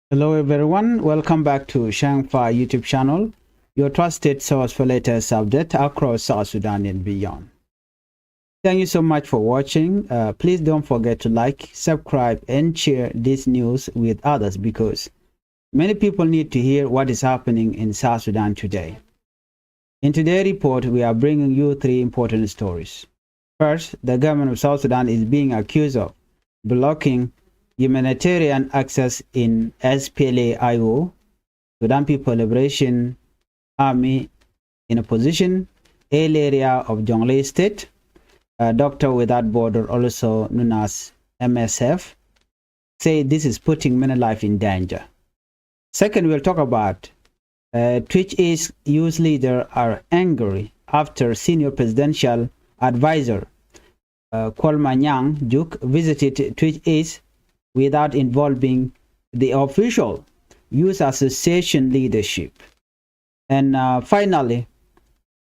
Hello everyone, welcome back to Changfied YouTube channel, your trusted source for latest updates across South Sudan and beyond. Thank you so much for watching. Please don't forget to like, subscribe and share this news with others because many people need to hear what is happening in South Sudan today. In today's report, we are bringing you three important stories. First, the government of South Sudan is being accused of blocking humanitarian access in SPLA-IO, Sudan People Liberation Army in opposition, area of Jonglei State, Doctor Without Border, also known as MSF, say this is putting many lives in danger. Second, we'll talk about Twitch East youth leaders are angry after senior presidential advisor Kwalmanyang Juk visited Twitch East without involving the official youth association leadership. And finally,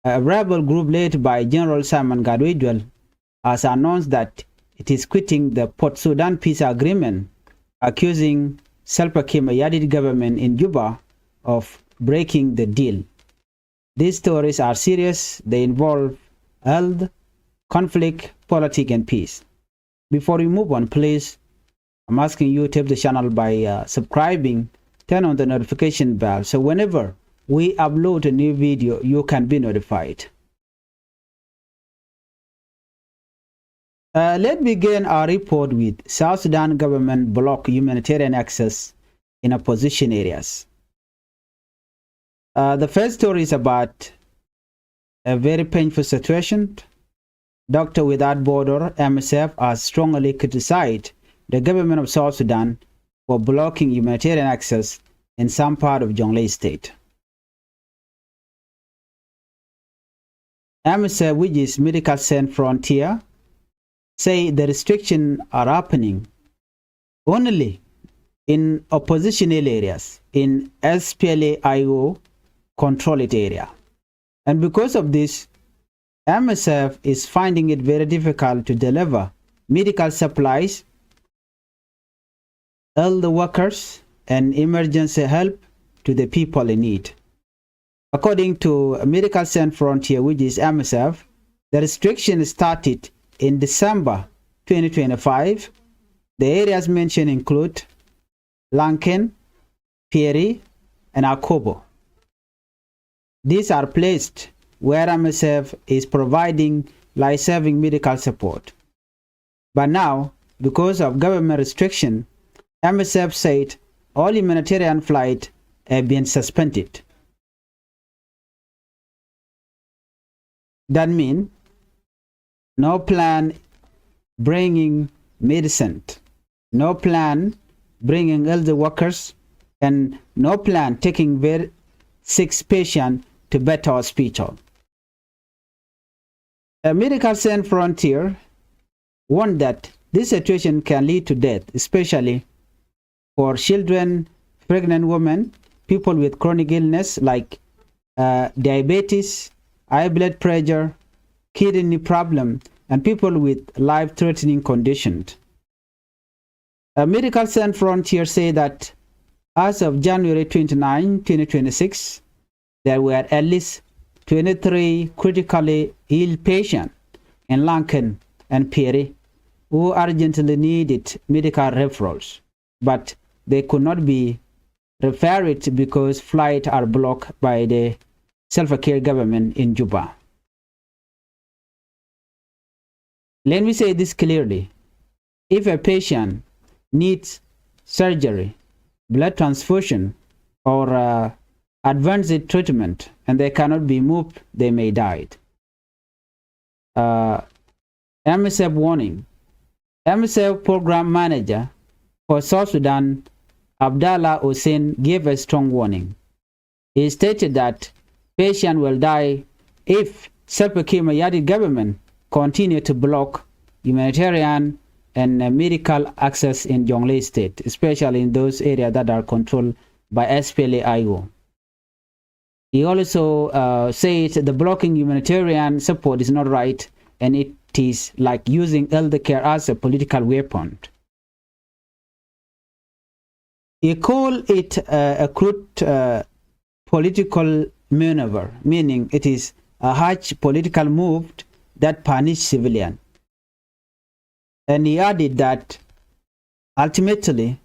a rebel group led by General Simon Gadwidwell has announced that it is quitting the Port Sudan peace agreement, accusing Salva Kiir Mayardit government in Juba of breaking the deal. These stories are serious. They involve health, conflict, politics, and peace. Before we move on, please, I'm asking you to help the channel by subscribing, turn on the notification bell, so whenever we upload a new video, you can be notified. Let's begin our report with South Sudan government block humanitarian access in opposition areas. The first story is about a very painful situation. Doctor Without Border, MSF, has strongly criticized the government of South Sudan for blocking humanitarian access in some part of Jonglei State. MSF, which is Medical Sans Frontier, say the restrictions are happening only in oppositional areas in SPLA-IO controlled area. And because of this, MSF is finding it very difficult to deliver medical supplies, elder workers, and emergency help to the people in need. According to Medical Sans Frontier, which is MSF, the restriction started in December 2025. The areas mentioned include Lanken, Pieri, and Akobo. These are placed where MSF is providing life-saving medical support. But now, because of government restriction, MSF said all humanitarian flights have been suspended. That means no plan bringing medicine, no plan bringing elder workers, and no plan taking very sick patients to better hospital. A Medical Sans Frontier warned that this situation can lead to death, especially for children, pregnant women, people with chronic illness like diabetes, high blood pressure, kidney problem, and people with life-threatening conditions. A Medical Sans Frontier say that as of January 29, 2026, there were at least 23 critically ill patients in Lankan and Pieri who urgently needed medical referrals, but they could not be referred because flights are blocked by the Salva Kiir government in Juba. Let me say this clearly. If a patient needs surgery, blood transfusion, or advanced treatment, and they cannot be moved, they may die. MSF warning. MSF program manager for South Sudan, Abdallah Hussein, gave a strong warning. He stated that patients will die if Salva Kiir Mayardit government continue to block humanitarian and medical access in Jonglei State, especially in those areas that are controlled by SPLA-IO. He also said the blocking humanitarian support is not right, and it is like using elder care as a political weapon. He called it a crude political maneuver, meaning it is a harsh political move that punished civilians. And he added that ultimately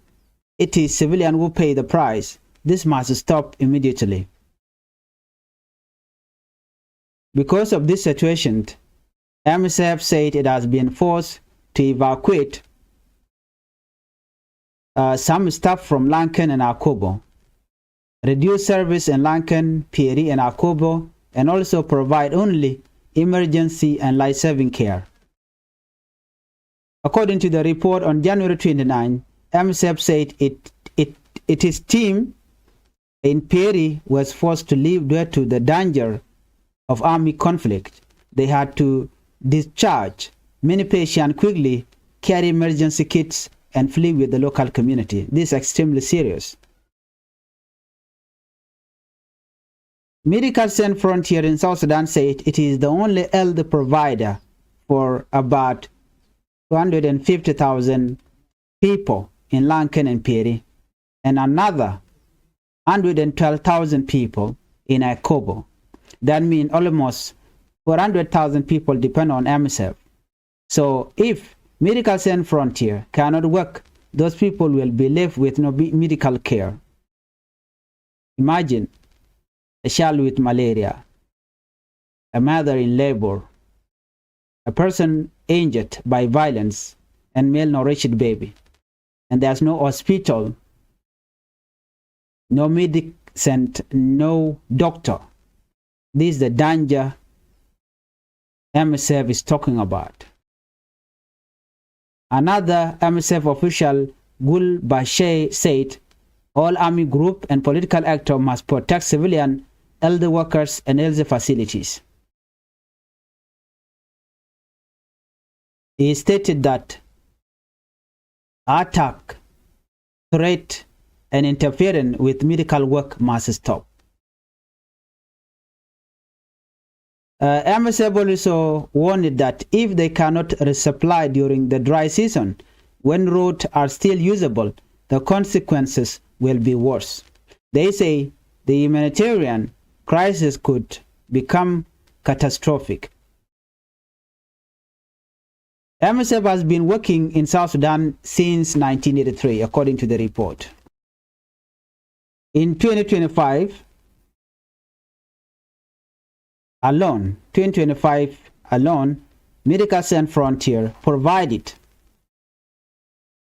it is civilians who pay the price. This must stop immediately. Because of this situation, MSF said it has been forced to evacuate some staff from Lankan and Akobo, reduce service in Lankan, Pieri, and Akobo, and also provide only emergency and life-saving care. According to the report on January 29, MSF said its team in Pieri was forced to leave due to the danger of army conflict. They had to discharge many patients quickly, carry emergency kits, and flee with the local community. This is extremely serious. Medical Sans Frontier in South Sudan said it is the only health provider for about 250,000 people in Lankan and Pieri, and another 112,000 people in Akobo. That means almost 400,000 people depend on MSF. So if Medical Sans Frontier cannot work, those people will be left with no medical care. Imagine a child with malaria, a mother in labor, a person injured by violence, and malnourished baby. And there's no hospital, no medicine, no doctor. This is the danger MSF is talking about. Another MSF official, Gul Bashe, said all army group and political actors must protect civilian, elder workers, and elder facilities. He stated that attack, threat, and interference with medical work must stop. MSF also warned that if they cannot resupply during the dry season, when roads are still usable, the consequences will be worse. They say the humanitarian crisis could become catastrophic. MSF has been working in South Sudan since 1983, according to the report. In 2025 alone, Medical Sans Frontier provided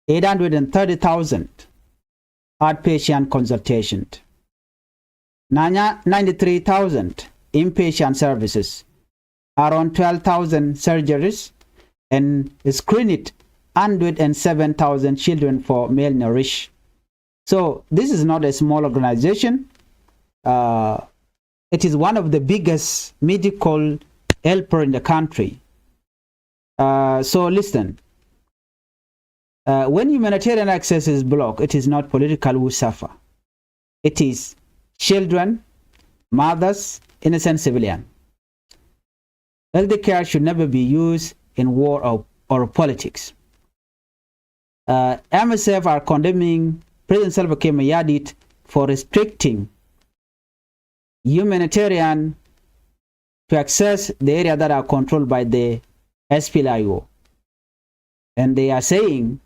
830,000 outpatient consultations, 93,000 inpatient services, around 12,000 surgeries, and screened 107,000 children for malnourished. So this is not a small organization. It is one of the biggest medical helper in the country. So listen, when humanitarian access is blocked, it is not political who suffer. It is children, mothers, innocent civilians. Health care should never be used in war or politics. MSF are condemning President Salva Kiir Mayardit for restricting humanitarian to access the area that are controlled by the SPLIO. And they are saying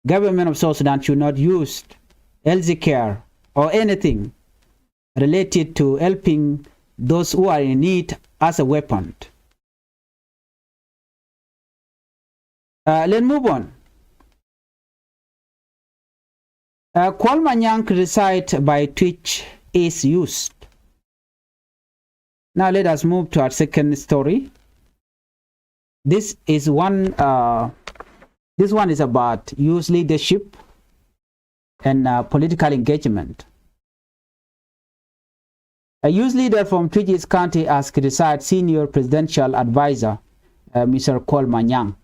government of South Sudan should not use health care or anything related to helping those who are in need as a weapon. Let's move on. Kwalmanyang criticized by Twitch is used. Now let us move to our second story. This is one. This one is about youth leadership and political engagement. A youth leader from Twitch East County has criticized senior presidential advisor, Mr. Kwalmanyang.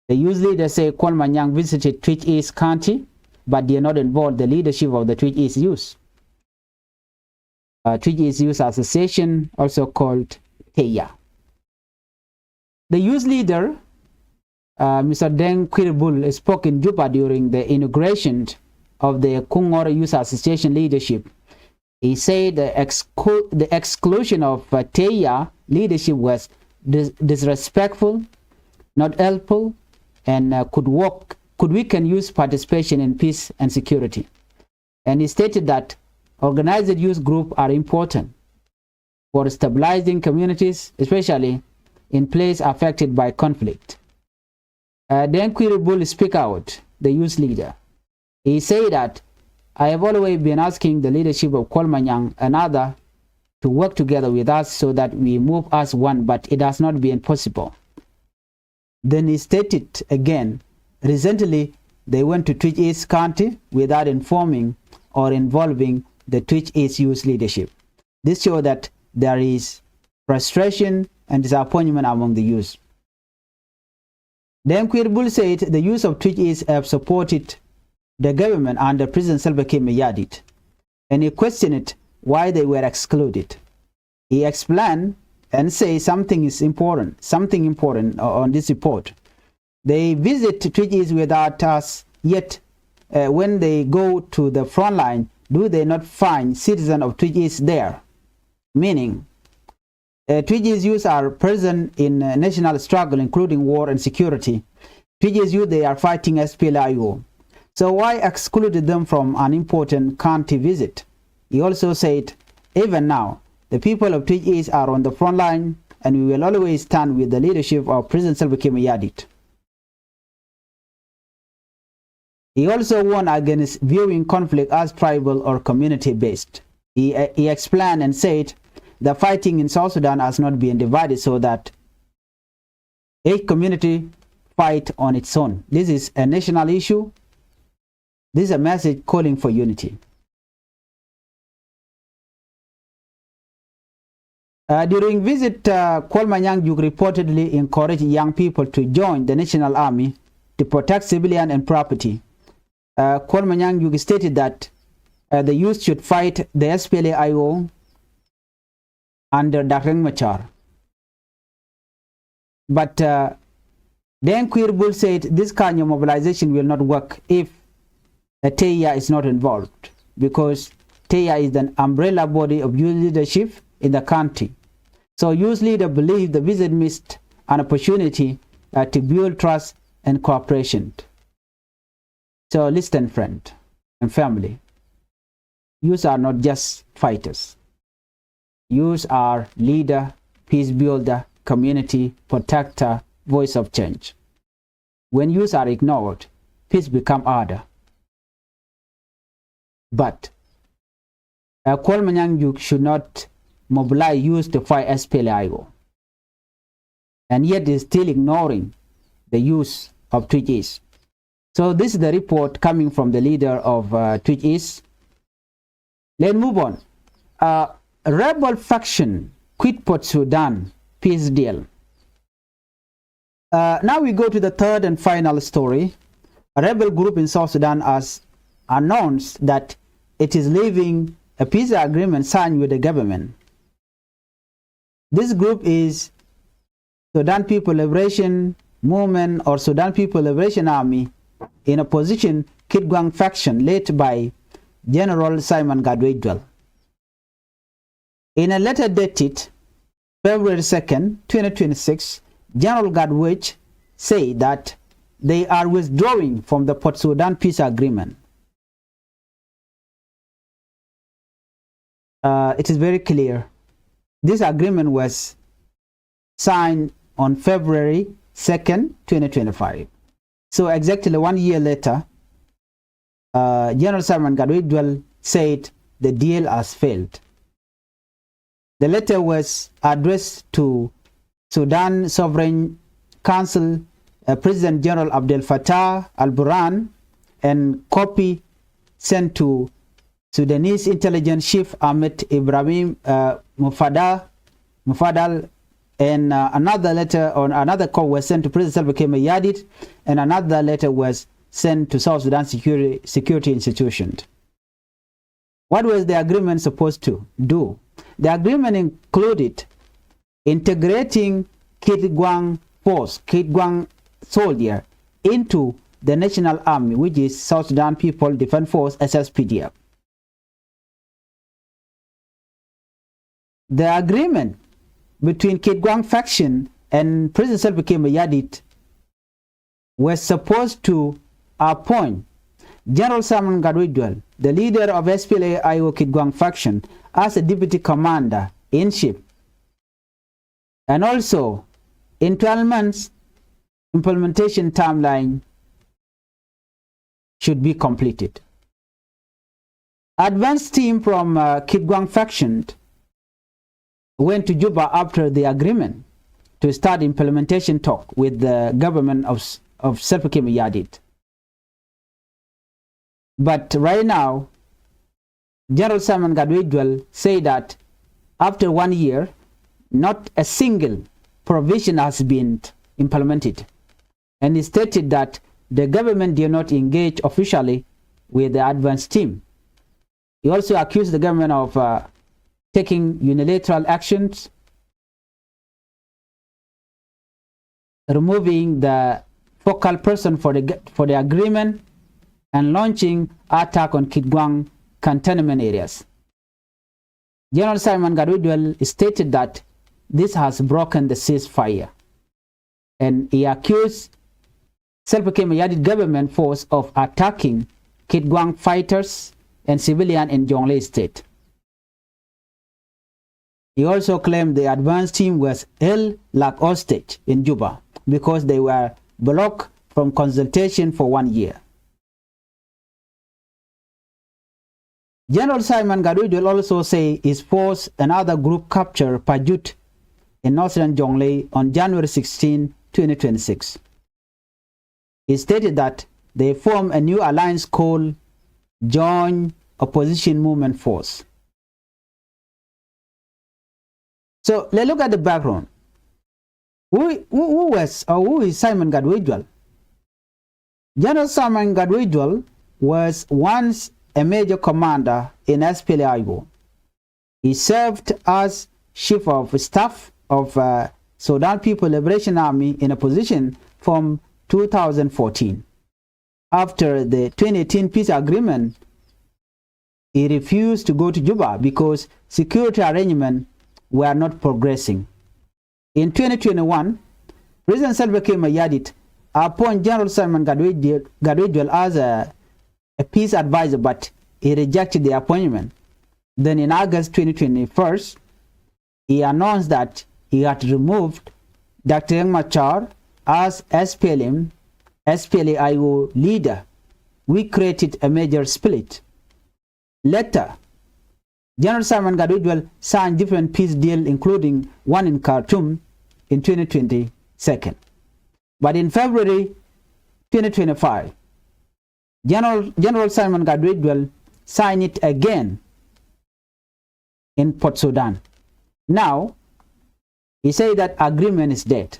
The youth leader say Kwalmanyang visited Twitch East County, but did not involve the leadership of the Twitch East Youth. Twitch East Youth Association, also called TEYA. The youth leader, Mr. Deng Quirbul, spoke in Juba during the inauguration of the Kungor Youth Association leadership. He said the exclusion of Teya leadership was disrespectful, not helpful, and could weaken youth participation in peace and security. And he stated that organized youth groups are important for stabilizing communities, especially in places affected by conflict. Then Quiribul speak out, the youth leader. He said that, I have always been asking the leadership of Kwalmanyang and others to work together with us so that we move as one, but it has not been possible. Then he stated again, recently they went to Twitch East County without informing or involving the Twitch East youth leadership. This shows that there is frustration and disappointment among the youth. Then Quiribul said the youth of Twitch East have supported the government under President Salva Kiir Mayardit, and he questioned why they were excluded. He explained and say something important on this report. They visit Twitch East without us, yet when they go to the front line, do they not find citizens of Twitch East there? Meaning, Twitch East youth are present in national struggle, including war and security. Twitch East youth, they are fighting SPLIO. So why excluded them from an important county visit? He also said, even now, the people of Twitch East are on the front line, and we will always stand with the leadership of President Salva Kiir Mayardit. He also warned against viewing conflict as tribal or community-based. He explained and said, the fighting in South Sudan has not been divided so that each community fight on its own. This is a national issue. This is a message calling for unity. During visit, Kwalmanyang reportedly encouraged young people to join the National Army to protect civilian and property. Kwalmanyang stated that the youth should fight the SPLA-IO under Dr. Machar. But then Quiribul said this kind of mobilization will not work if Teya is not involved, because Teya is the umbrella body of youth leadership in the country. So youth leaders believe the visit missed an opportunity to build trust and cooperation. So listen, friend and family, youth are not just fighters. Youth are leader, peace builder, community protector, voice of change. When youth are ignored, peace becomes harder. But Kwalmanyang should not mobilize youth to fight SPLIO, and yet is still ignoring the youth of Twitch East. So this is the report coming from the leader of Twitch East. Let's move on. Rebel faction quit Port Sudan peace deal. Now we go to the third and final story. A rebel group in South Sudan has announced that it is leaving a peace agreement signed with the government. This group is Sudan People Liberation Movement or Sudan People Liberation Army, in opposition Kitgwang faction led by General Simon Gadwedwell. In a letter dated February 2nd, 2026, General Gadwedwell said that they are withdrawing from the Port Sudan peace agreement. It is very clear. This agreement was signed on February 2nd, 2025. So exactly 1 year later, General Simon Gadwedwell said the deal has failed. The letter was addressed to Sudan Sovereign Council, President General Abdel Fattah al-Burhan, and copy sent to Sudanese intelligence chief Ahmed Ibrahim Mufadal, and another letter or another call was sent to President Salva Kiir Mayardit, and another letter was sent to South Sudan security institutions. What was the agreement supposed to do? The agreement included integrating Kitgwang force, Kitgwang soldier into the National Army, which is South Sudan People Defense Force, SSPDF. The agreement between Kitgwang faction and President Salva Kiir Mayardit was supposed to appoint General Simon Gadwidwal, the leader of SPLA-IO Kitgwang faction, as a deputy commander-in-chief. And also, in 12 months, implementation timeline should be completed. Advanced team from Kitgwang faction went to Juba after the agreement to start implementation talk with the government of Salva Kiir Mayardit. But right now, General Simon Gadwidwal say that after 1 year, not a single provision has been implemented. And he stated that the government did not engage officially with the advance team. He also accused the government of taking unilateral actions, removing the focal person for the agreement, and launching attack on Kitgwang cantonment areas. General Simon Gadwidwal stated that this has broken the ceasefire, and he accused Salva Kiir Mayardit government force of attacking Kitgwang fighters and civilians in Jonglei state. He also claimed the advance team was held like hostage in Juba because they were blocked from consultation for 1 year. General Simon Gadwidwal also say his force another group captured Pajut in northern Jonglei on January 16, 2026. He stated that they formed a new alliance called Joint Opposition Movement Force. So let's look at the background. Who is Simon Gadwidwal? General Simon Gadwidwal was once a major commander in SPLA-IO. He served as chief of staff of Sudan People Liberation Army in a position from 2014. After the 2018 peace agreement, he refused to go to Juba because security arrangements were not progressing. In 2021, President Salva Kiir Mayardit appointed General Simon Gadwidwal as a peace advisor, but he rejected the appointment. Then in August 2021, he announced that he had removed Dr. Yang Machar as SPLA-IO leader. We created a major split. Later, General Simon Gadwidwal signed different peace deals, including one in Khartoum in 2022. But in February 2025, General Simon Gadwidwal signed it again in Port Sudan. Now, he said that agreement is dead.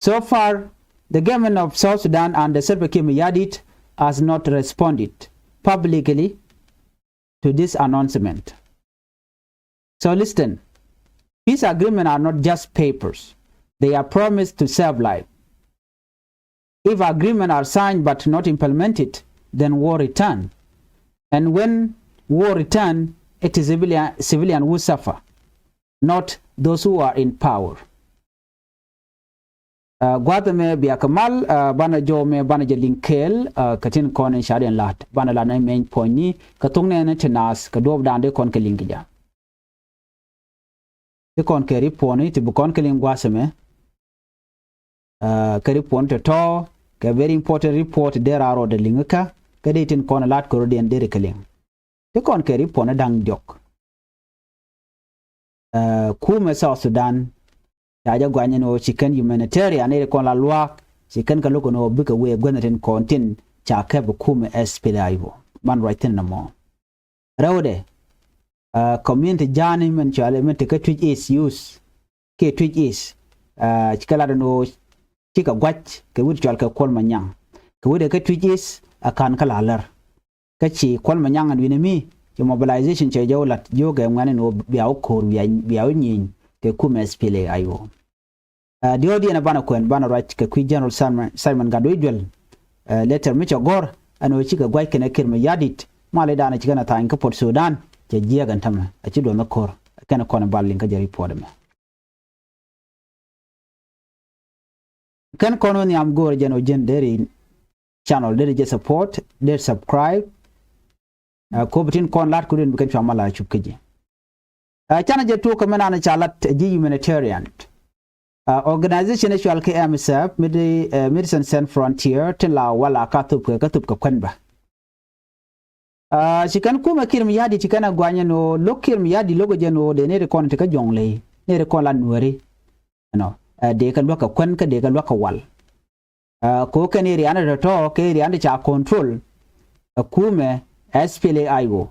So far, the government of South Sudan under Salva Kiir Mayardit has not responded publicly to this announcement. So listen, peace agreements are not just papers. They are promised to save life. If agreements are signed but not implemented, then war returns. And when war returns, it is civilian who suffer, not those who are in power. Guatame biakamal bana jo me bana jelinkel katin kon en sharian lat bana la na main poni katungne na tenas ka dob dande kon kelingija te kon keri poni te bu kon keling guasame keri pon to ka very important report there are the lingaka kaditin kon lat ko den dere keling te kon keri pona dang jok kuma South Sudan Aja gwanya no chicken humanitarian ne kon la loi chicken ka loko no bika we gwenaten kontin cha ka bukume SPLA-IO man right na mo rawde community jani men chale men te ka twitch is use ke twitch is chikala no chika gwach ke wud chal ka kol manyang ke wud ka twitch is akan kala lar ka chi kol manyang an winemi ke mobilization che jawlat yoga ngane no biaw kor biaw nyin ke kume SPLA-IO the audience bana kwen bana right ke kui General Simon Gadwidwell letter mi chogor ano chika gwai kene kirma yadit male dana chikana ta inka Port Sudan je jiagan tama achi do nakor kana kona balling ka jari podame kan kono ni am gor jeno deri channel deri je support deri subscribe ko bitin kon lat kudin bikan chamala chupkeji chana je to kamana na chalat ji humanitarian organization actual ke MSF Medicine Sans Frontier tela wala katup ka kwenba chikan kuma kirmi yadi chikana gwanya no lokirmi yadi logo jeno de ne kon te ka Jonglei ne kon la nuari no de ka loka kwen ka de ka loka wal ko ka ne riana to ke riana cha control kume SPLAIO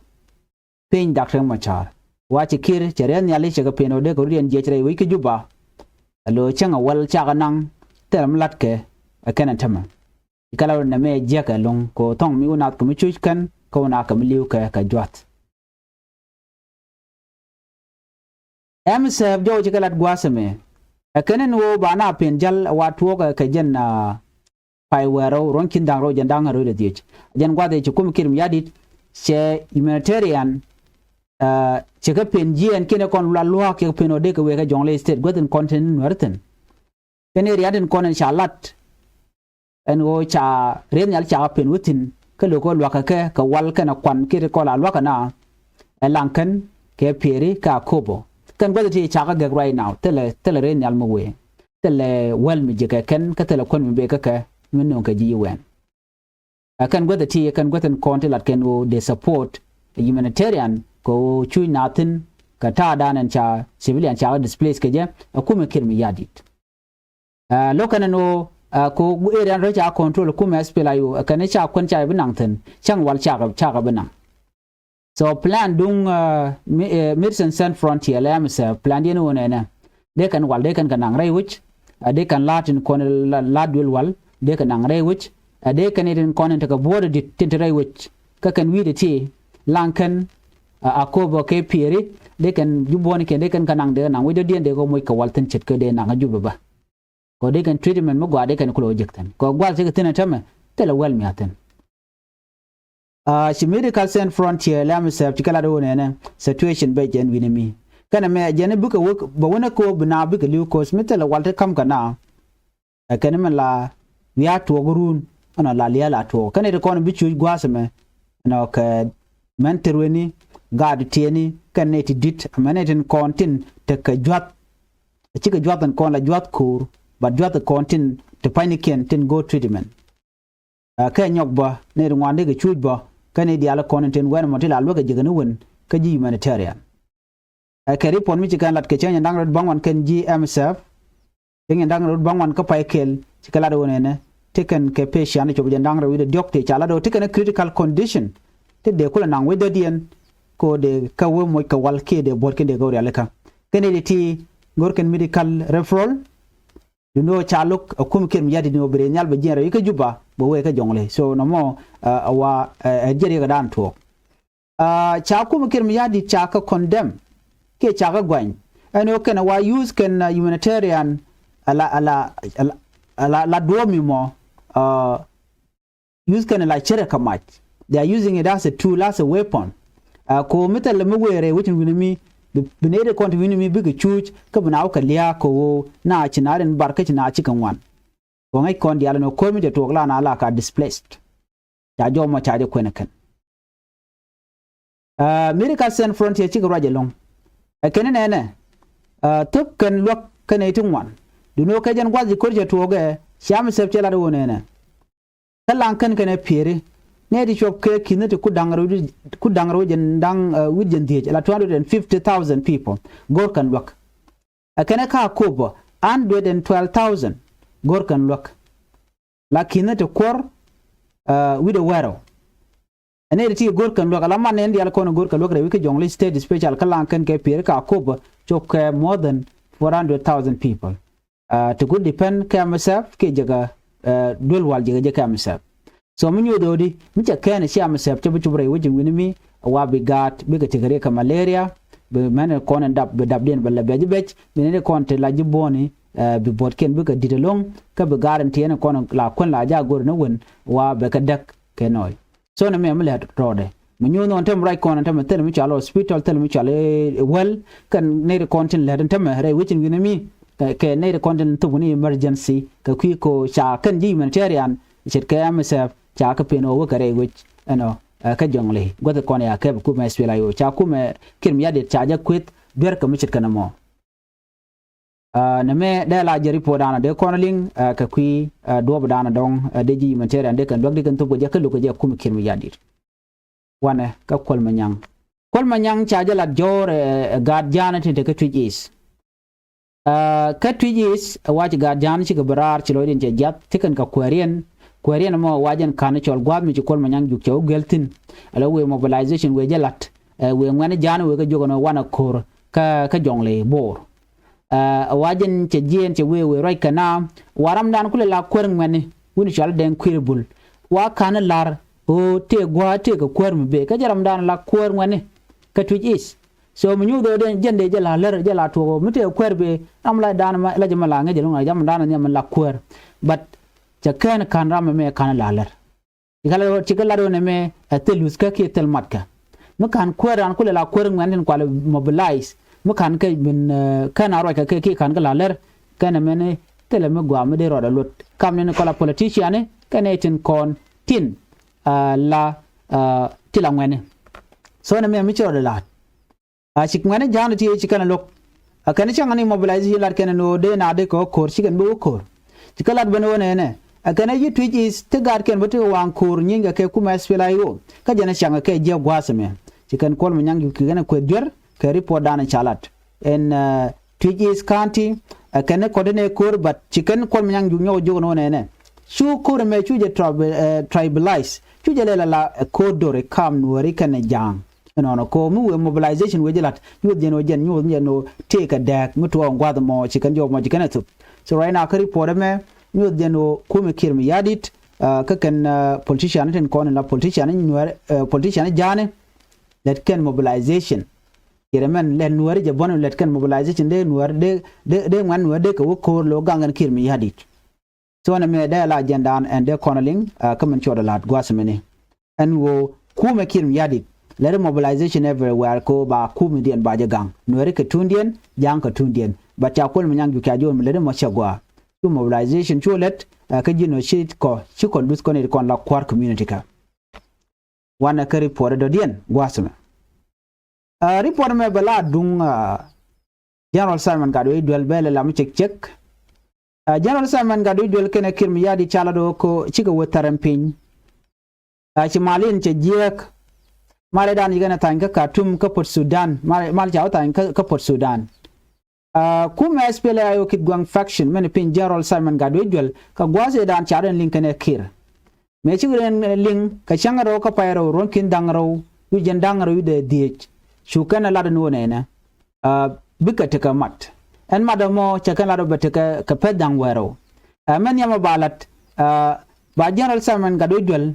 pin Dr. Machar wachi kir cheren yali chega peno de ko rien je chre wi ke juba lo changa wal chaga nang teram latke akana tama ikala na me jeka long ko tong mi unat ko mi chukan ko na ka miliu ka jwat MSF jo chikalat gwasame akana no bana pen jal watwo ka jenna pai wero ronkin dangro jandanga ro de dich jan gwade chukum kirim yadit che humanitarian cheka pen jien kene kon la loi ke peno de ke we ka Jonglei state goten content werten kene riaden konen chalat en wo cha ren yal cha pen wutin ke lo ko lwa ka wal kana kwan ke ko la lwa kana elanken ke peri ka kobo kan gote ti cha ga right now tele ren yal mo we tele wel mi je ka ken ka tele kon mi be ka min no ka ji wen kan gote ti kan goten content lat ken wo de support humanitarian ko chui natin ka ta danan cha civilian cha displace ke je akuma kirmi yadit lokana no ko area ro cha control kuma SPLAIO kana cha kon cha binangten chang wal cha ga binang so plan dung Medicine Sans Frontier MSF plan dien wona na de kan wal de kan kanang rai wich de kan latin kon ladwel wal de kan nang rai wich de kan iden kon ta ka border dit tinrai wich ka kan wi de ti lankan akobo ke piri de kan juboni ke de kan kanang de nang wido dien de ko moy ka walten chet ke de nang jubu ba ko de kan treatment mo gwa de kan ko jektan ko gwal se tena tama tela wel mi aten Medical Sans Frontier MSF tikala do ne situation be jen winimi kana me jen buka work ba wona ko bna buka liu ko smitela walte kam kana kana me la wiya to gurun ana la liya la to kana de kon bichu gwasame no ka menterweni gad tieni kaneti dit amanetin kontin te ka jwat ci ka jwatan kon la jwat kur ba jwat kontin te paniken tin go treatment ka nyok ba ne ngwande ga chuj ba kane di ala kontin wen motil alwa ga jigana won ka ji humanitarian ka ripon mi ci kan lat ke chen ndang rod bangwan ken ji MSF ken ndang rod bangwan ka paikel ci kala do ne teken ke patient ci bu ndang ro wi de doctor ci ala do teken critical condition te de kula nang we do dien ko de ka wo moy ka wal ke de bor ke de gori alaka kene ti gorken medical referral du no chaluk akum kem yadi no bre nyal be jere yike juba bo we ka Jonglei so no mo wa jeri ga dan to cha kum kem yadi cha ka condemn ke cha ga gwan eno kana wa use ken humanitarian ala duomi mo use ken la chere kamat they are using it as a tool as a weapon ko metal me were wutin winimi binede konti winimi big chuch ka bana ka liya ko na chinaren barka china chikan wan ko ngai kon diala no ko mi de to la na ala ka displaced ta jo mo ta de kwenakan Medical Sans Frontier chi raje long kene ne tup kan lok kane tin wan du no ka jan gwazi korje to ga sham sef chela do ne kalan kan kane pere ne di shop ke kinete ku dangaro jen dang widjen die la 250,000 people gor kan lok akene ka kobo 112,000 gor kan lok la kinete kor wido wero ene ti gor kan lok la man ne ndi al kono gor kan lok re wike Jonglei state special kalan kan ke pere ka kobo chop ke more than 400,000 people to good depend ka MSF ke jaga dol wal jaga ka MSF so mun yodo di mun ta kana shi MSF to bucu bre wajin winimi wa bi gat bi ga tigare ka malaria be man ko nan dab den balla beji bec ne kon te la jiboni bi bot ken bi ka didalong ka bi guarantee na kon la kon la ja gor na won wa be ka dak kenoy so na me mle rode munyo non tem right kon tem tel mi chalo hospital tel mi chale well kan ne content le tem re wichin gina mi ke ne content to ni emergency ka kwi ko cha kan ji humanitarian chet ka MSF cha ka pin over kare which ka jonglei goto kon ya ke ku me swela yo cha ku me kirmi ya de cha ja kwet ber ka mi chet kana mo na me da la jeri po dana de konaling ka kwi do dana dong de ji humanitarian de kan dog de kan to go ja ka lu ko ja ku me kirmi ya dir wane ka kol manyang cha ja la jore gad jana te ka twijis ka twijis waj gad jana ci ga barar ci loydin je jat tikan ka kwarian mo wajen kan chol gwad mi ci kol manyang juk chaw geltin ala we mobilization we jalat we ngane jana we ka jogono wana kor ka jonglei bor wajen ci jien ci we right kana waram dan kule la kwer ngane woni chal den kwiribul wa kan lar o te gwa te ka kwer mbe ka jaram dan la kwer ngane ka twijis so mu nyudo den jende jala ler jala to mu te kwer be am la dan ma la jama la nge lunga jam dan nyam la kwer but ja kan ram me kan la ler igala ci kala do ne me telus ka ki tel matka mu kan kwer an kula la kwer ngane ko mobilize mu kan ka bin kan aro ka ki kan la ler kana mene tele me gwa me de ro da lot kam ne ko la politician ne kana tin kon tin la tila ngene so na me mi choro la chik ngene jana ti chikana lok akane changani mobilize hilar kene no de na de ko kor chikan bu kor chikalat beno ne akane yi twitch is te gar ken bote wan kor nyinga ke kuma spela yo ka jana changa ke je gwasame chikan kol manyang yu kigana ko dyer ke report dana chalat en twitch is county akane kodene kor but chikan kol manyang yu nyo jogo no ne shu kor me chuje tribalize chuje la kodore kam nuari kana jang no ko mu mobilization we jelat you no take a deck mutu ngwa mo chikan jo mo chikan tu so right now ka report me you no kuma kirmi yadit ka kan politician ten kon la politician nuar politician jane let can mobilization yeremen len nuar je bon let can mobilization de nuar de man nuar de ko ko lo gangan kirmi yadit so na me da la agenda and de konaling kamen choda lat gwasmene and wo kuma kirmi yadit let mobilization everywhere ko ba kuma dien ba jagang nuar ke tundien jang ka tundien ba ta kol manyang ju ka jo me le mo chagwa to mobilization cholet ka jino shit ko chikon dus ko ne kon la kwar community ka wana ka report do dien gwasme report me bala dung General Simon Gadwe duel bele la mi check General Simon Gadwe duel kene kirmi yadi chala do ko chika wotaram pin ci malin ci jek male dan yigana tan ka Khartoum ka Port Sudan mal jaw tan ka Port Sudan kuma SPLA ayo kit gwang faction men pin General Simon Gadwe duel ka gwase dan charen link ne kir me ci ren link ka changaro ka payro ron kin dangro yu jendangro yu de dich shukana ladan wonena bika teka mat en madamo chakana do beteka ka pedang wero men yama balat ba General Simon Gadwe duel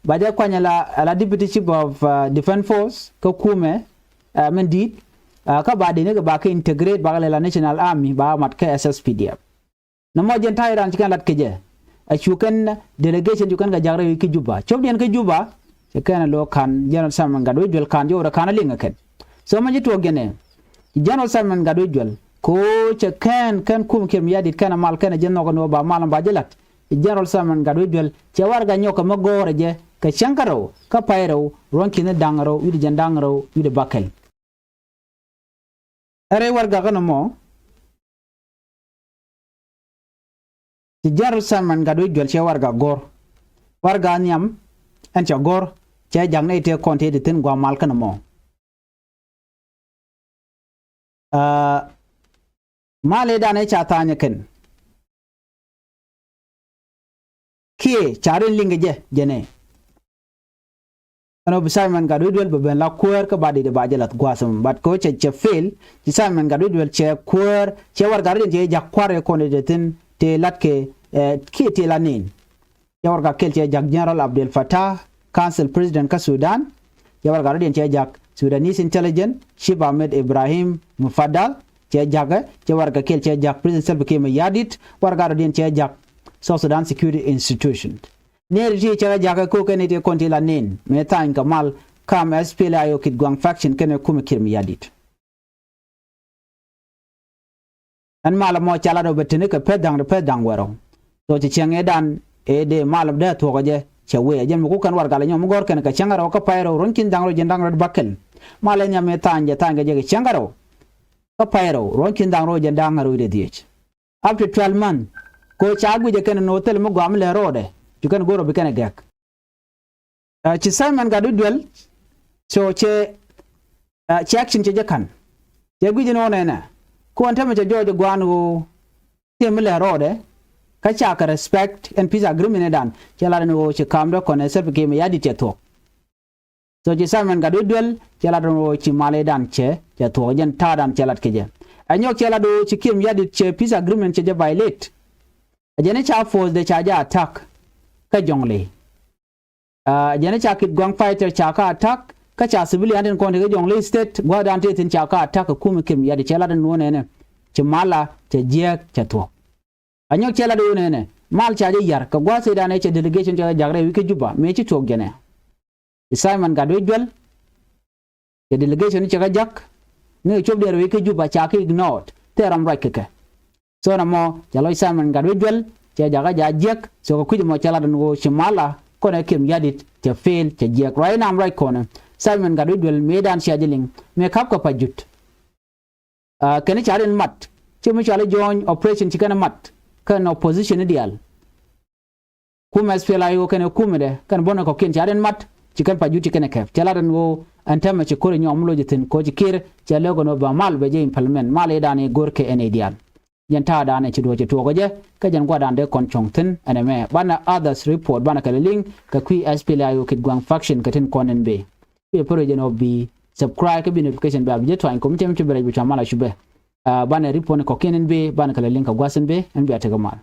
ba ja kwanya la deputy chief of defense force ka kume men dit ka ba de ne ba ka integrate ba la national army ba mat ka SSPDF na mo jen tayran cikan lat keje a chukan delegation chukan ga jagre ki juba chobdien ka juba chakana lo kan General Simon Gadwe duel kan jo ra kana linga ken so ma jitu gene General Simon Gadwe duel ko chakan kan kum kem yadit kana mal kana jenno ko no ba malam ba jelat General Simon Gadwe duel che warga nyoka magore je ka chankaro ka payro ronkine dangaro widi jandangaro widi bakel are warga kana mo General Simon Gadwe duel che warga gor warga nyam en cha gor che jangne te konte de ten gwa mal kana mo male dane cha tanya ken kie charin linge jene ano Simon Gadwe duel be ben la kuer ka badi de bajelat gwasum bat ko che fail Simon Gadwe duel che kuer che war garin je ja kware ko ne den te latke kie te lanin ya war ga kel che jak General Abdel Fattah Council President ka Sudan ya war garin che jak Sudanese Intelligence Chief Ahmed Ibrahim Mufaddal che jaga che warga kel che jak president Salva Kiir yadit warga din che jak South Sudan Security Institution ner ji che jaga ko ken te konti la nen me tan kamal kam SPLA yo kit gwang faction ken kuma Kiir yadit an mala mo chala do betene ka pedang wero to che chenge dan e de malam da to gaje che we jen ko kan warga la nyom gor ken ka changaro ka pairo ron kin dangro jendang ro bakel mala nya me tanje je changaro ka pairo ron kin dangro jendang ro de diech after 12 months ko chagu je ken no tel mo gam le rode you can go ro bikene gek ci Simon gadu duel so che action che kan je guje no ne ko anta me je jojo gwanu tem le rode ka respect and peace agreement dan chala no che kamdo kon Salva Kiir yadi che to so je Simon gadu duel chala no chi male dan che to jen ta dan chala keje anyo chala do chi Kiir yadi che peace agreement che je violate ajene cha force de cha ja attack ka Jonglei ajene cha kit gwang fighter cha ka attack ka cha civilian den kon de Jonglei state gwa dan te tin cha ka attack kuma Kiir yadi chala no ne chi mala che je che to anyok chela do ne mal cha yar ka gwa se da ne che delegation cha jagre wi ke juba me chi tok gene Simon gadu jwel che delegation cha jak ne chob der wi ke juba cha ke ignored teram right ke so na mo jalo Simon gadu jwel che jaga ja jek so ko mo chala do shimala ko ne Kiir yadit che fail che jek right nam right corner Simon gadu jwel me dan sha jiling me kap ko pajut kene cha den mat che mo chala join operation chi kana mat kan opposition ideal kuma SPLA yo kan kumede kan bona ko ken jaren mat cikan pa juti kan kef jalaran wo antama ci kore nyom lo jitin ko ci kir ci lego no ba mal be je implement mal e dane gorke en ideal yanta dane ci do ci to goje ka jan gwa dande kon chongten aneme bana others report bana kala link ka kui SPLA yo kit gwang faction katin konen be be proje no bi subscribe ka bi notification be abje to an ko mtem ci bere bi tamala shube bana report ko kenen be bana kala link ka gwasen be en bi ataga mal